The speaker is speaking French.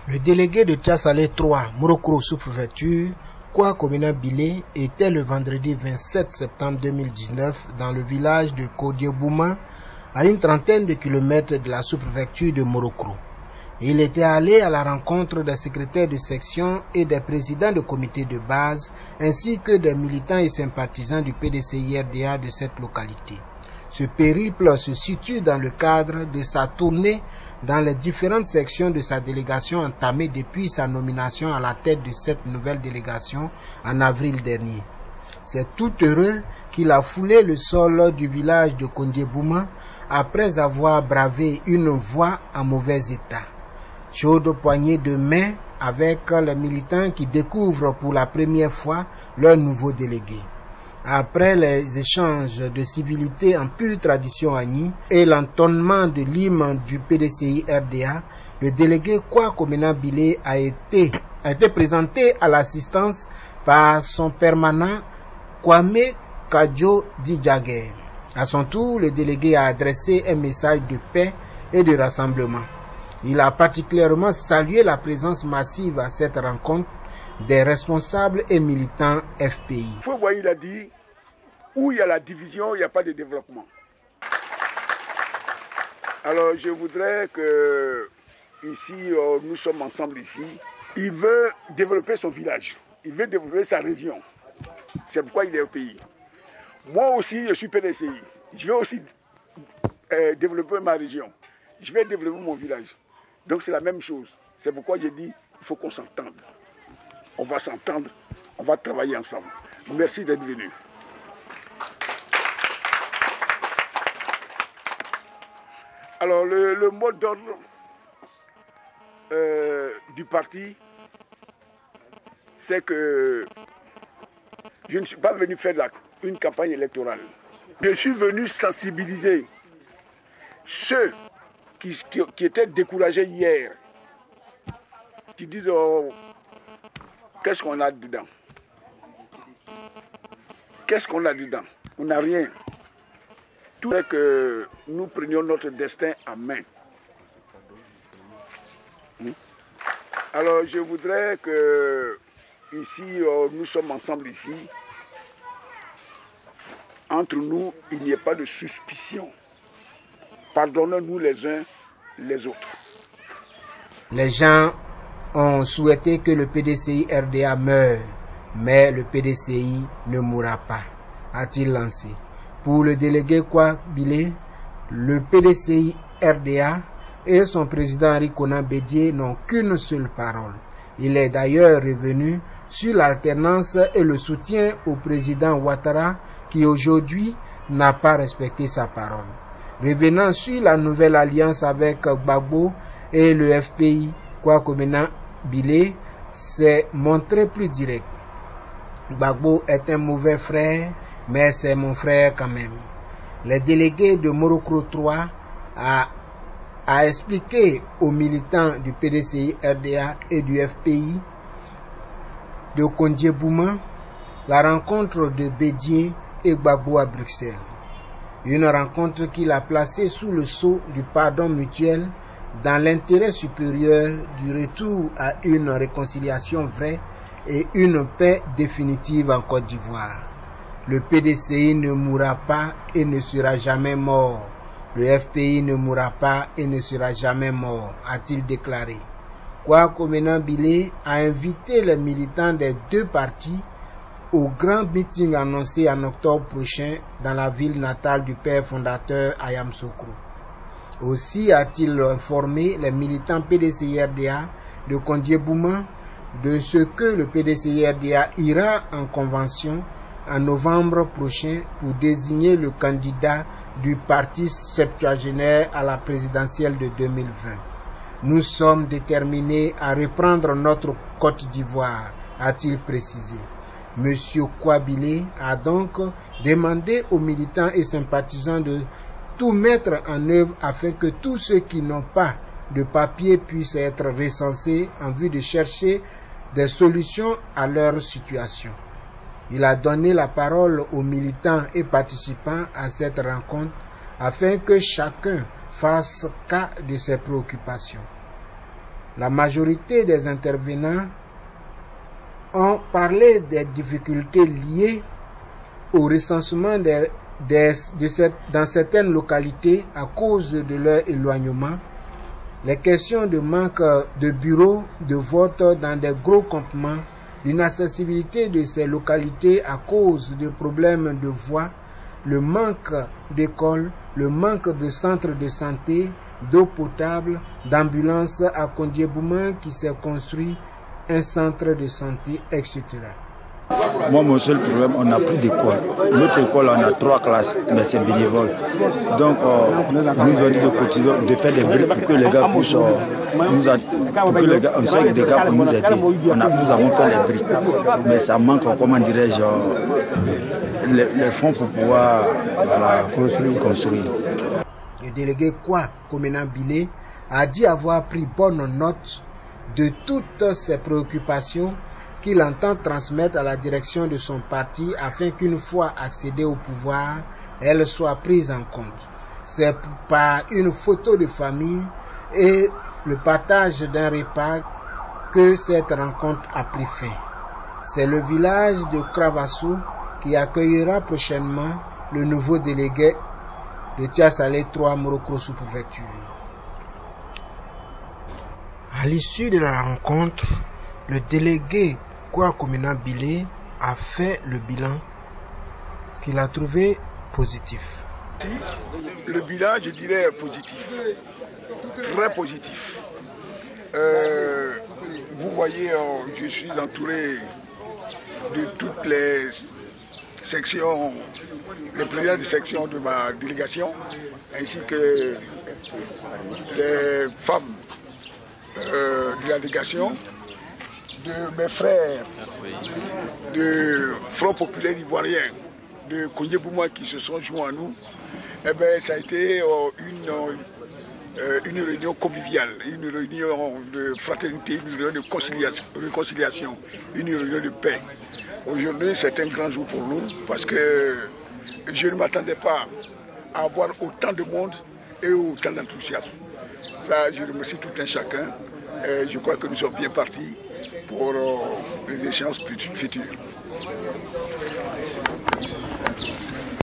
Le délégué de Tchassalé 3, Morokro sous-préfecture, Kwakomena Bilé, était le vendredi 27 septembre 2019 dans le village de Kodiebouma, à une trentaine de kilomètres de la sous-préfecture de Morokro. Il était allé à la rencontre des secrétaires de section et des présidents de comités de base, ainsi que des militants et sympathisants du PDCI-RDA de cette localité. Ce périple se situe dans le cadre de sa tournée dans les différentes sections de sa délégation entamée depuis sa nomination à la tête de cette nouvelle délégation en avril dernier. C'est tout heureux qu'il a foulé le sol du village de Kodiebouma après avoir bravé une voie en mauvais état. Chaude poignée de main avec les militants qui découvrent pour la première fois leur nouveau délégué. Après les échanges de civilité en pure tradition agni et l'entonnement de l'hymne du PDCI-RDA, le délégué Kwakomena Bilé a été présenté à l'assistance par son permanent Kwame Kadjo Didjaguer. À son tour, le délégué a adressé un message de paix et de rassemblement. Il a particulièrement salué la présence massive à cette rencontre des responsables et militants FPI. Il a dit, où il y a la division, il n'y a pas de développement. Alors je voudrais que, ici, nous sommes ensemble ici, il veut développer son village, il veut développer sa région. C'est pourquoi il est au pays. Moi aussi, je suis PDCI. Je veux aussi développer ma région. Je vais développer mon village. Donc c'est la même chose. C'est pourquoi j'ai dit, il faut qu'on s'entende. On va s'entendre, on va travailler ensemble. Merci d'être venu. Alors le mot d'ordre du parti, c'est que je ne suis pas venu faire une campagne électorale. Je suis venu sensibiliser ceux qui étaient découragés hier, qui disent oh, qu'est-ce qu'on a dedans? Qu'est-ce qu'on a dedans? On n'a rien. Tout est que nous prenions notre destin en main. Alors je voudrais que ici, nous sommes ensemble ici. Entre nous, il n'y ait pas de suspicion. Pardonnons-nous les uns les autres. Les gens ont souhaité que le PDCI-RDA meure, mais le PDCI ne mourra pas, a-t-il lancé. Pour le délégué Kwabilé, le PDCI-RDA et son président Henri Konan Bédié n'ont qu'une seule parole. Il est d'ailleurs revenu sur l'alternance et le soutien au président Ouattara qui aujourd'hui n'a pas respecté sa parole. Revenant sur la nouvelle alliance avec Gbagbo et le FPI, Kwakomena Bilé s'est montré plus direct. Gbagbo est un mauvais frère, mais c'est mon frère quand même. Les délégués de Morokro 3 a expliqué aux militants du PDCI-RDA et du FPI de Kodiebouma la rencontre de Bédié et Gbagbo à Bruxelles. Une rencontre qu'il a placée sous le sceau du pardon mutuel dans l'intérêt supérieur du retour à une réconciliation vraie et une paix définitive en Côte d'Ivoire. Le PDCI ne mourra pas et ne sera jamais mort. Le FPI ne mourra pas et ne sera jamais mort, a-t-il déclaré. Kwakomena Bilé a invité les militants des deux partis au grand meeting annoncé en octobre prochain dans la ville natale du père fondateur Ayam Sokro. Aussi a-t-il informé les militants PDCI-RDA de Kodiebouma de ce que le PDCI-RDA ira en convention en novembre prochain pour désigner le candidat du parti septuagénaire à la présidentielle de 2020. Nous sommes déterminés à reprendre notre Côte d'Ivoire, a-t-il précisé. Monsieur Kwabilé a donc demandé aux militants et sympathisants de tout mettre en œuvre afin que tous ceux qui n'ont pas de papier puissent être recensés en vue de chercher des solutions à leur situation. Il a donné la parole aux militants et participants à cette rencontre afin que chacun fasse cas de ses préoccupations. La majorité des intervenants ont parlé des difficultés liées au recensement dans certaines localités à cause de leur éloignement, les questions de manque de bureaux de vote dans des gros campements, l'inaccessibilité de ces localités à cause de problèmes de voies, le manque d'écoles, le manque de centres de santé, d'eau potable, d'ambulances à Kondiebouma qui s'est construit un centre de santé, etc. Moi, mon seul problème, on n'a plus d'école. Notre école, on a 3 classes, mais c'est bénévole. Donc, nous ont dit de cotiser, de faire des briques pour que les gars puissent on sait des gars pour nous aider. Nous avons fait les briques. Mais ça manque, comment dirais-je, les fonds pour pouvoir construire. Le délégué Kwa Komena Bilé a dit avoir pris bonne note de toutes ces préoccupations qu'il entend transmettre à la direction de son parti afin qu'une fois accédée au pouvoir, elle soit prise en compte. C'est par une photo de famille et le partage d'un repas que cette rencontre a pris fin. C'est le village de Kravassou qui accueillera prochainement le nouveau délégué de Tiasalé 3 Morocco sous-préfecture. À l'issue de la rencontre, le délégué Kwa Komena Bilé a fait le bilan qu'il a trouvé positif. Le bilan, je dirais, positif, très positif. Vous voyez, je suis entouré de toutes les sections, les présidents de section de ma délégation, ainsi que les femmes de la délégation, de mes frères de Front Populaire Ivoirien, de Kondiebouma qui se sont joints à nous. Eh bien, ça a été une réunion conviviale, une réunion de fraternité, une réunion de réconciliation, une réunion de paix. Aujourd'hui, c'est un grand jour pour nous parce que je ne m'attendais pas à avoir autant de monde et autant d'enthousiasme. Ça, je remercie tout un chacun et je crois que nous sommes bien partis pour les échéances futures.